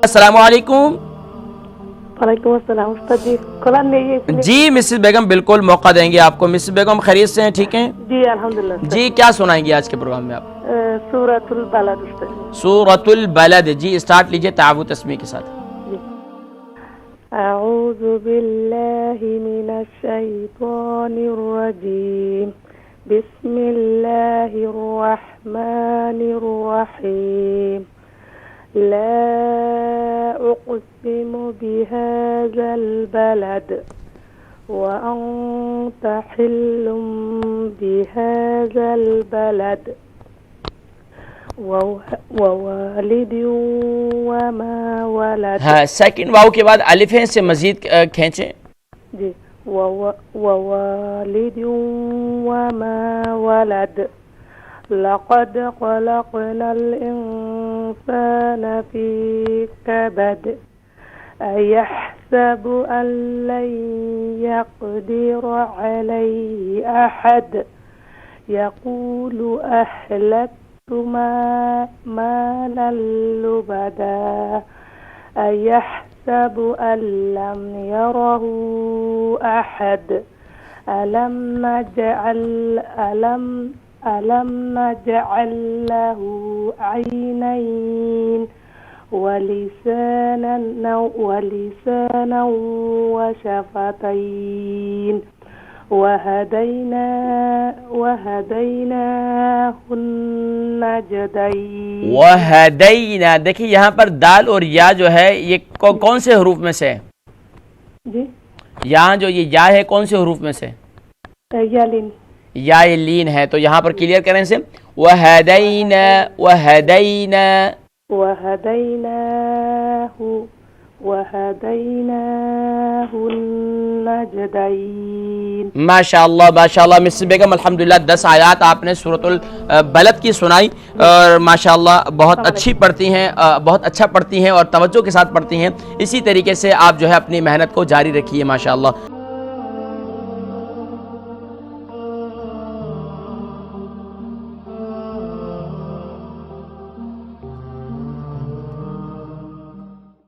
अस्सलामु अलैकुम। वालेकुम अस्सलाम उस्ताद जी, कुरान नहीं है इसलिए। जी मिसेस बेगम, बिल्कुल मौका देंगे आपको। मिसेस बेगम खैरियत से हैं, ठीक हैं? जी अल्हम्दुलिल्लाह उस्ताद जी, क्या सुनाएंगे आज के प्रोग्राम में आप? सूरतुल बलद उस्ताद सूरतुल बलद। जी स्टार्ट लीजिए तावु तस्मीह के साथ। जी। अऊज़ु बिल्लाहि मिनश शैतानिर रजीम, बिस्मिल्लाहिर रहमानिर रहीम, ला उक़्सिमु बिहाज़ल बलद व अंत हिल्लुम बिहाज़ल बलद ववालिद वमा वलद। हाँ, सेकंड वाव के बाद अलिफ है, से मजीद खींचें। जी। ववालिद वमा वलद लक़द ख़लक़नल इंसान फ़ी कबद अयहसबु अन लन यक़दिर अलैहि अहद यक़ूलु अहलक्तु मालन लुबदा अयहसबु अन लम यरहु अहद अलम नजअल लहु ऐनैन वलिसाना वशफ़तैन वहदैनाहुन नजदैन। वहदैना, देखिए यहाँ पर दाल और या जो है ये कौन से हरूफ में से है? जी। यहाँ जो ये या है कौन से हरूफ में से? यालिन। या ये लीन है, तो यहाँ पर क्लियर करें से वहदैना वहदैना वहदैनाहुन नजदैन। माशाअल्लाह माशाअल्लाह। मिसेस बेगम अल्हम्दुलिल्लाह 10 आयात आपने सूरतुल बलद की सुनाई और माशाअल्लाह बहुत अच्छी पढ़ती हैं, बहुत अच्छा पढ़ती हैं और तवज्जो के साथ पढ़ती हैं। इसी तरीके से आप जो है अपनी मेहनत को जारी रखिए माशाअल्लाह।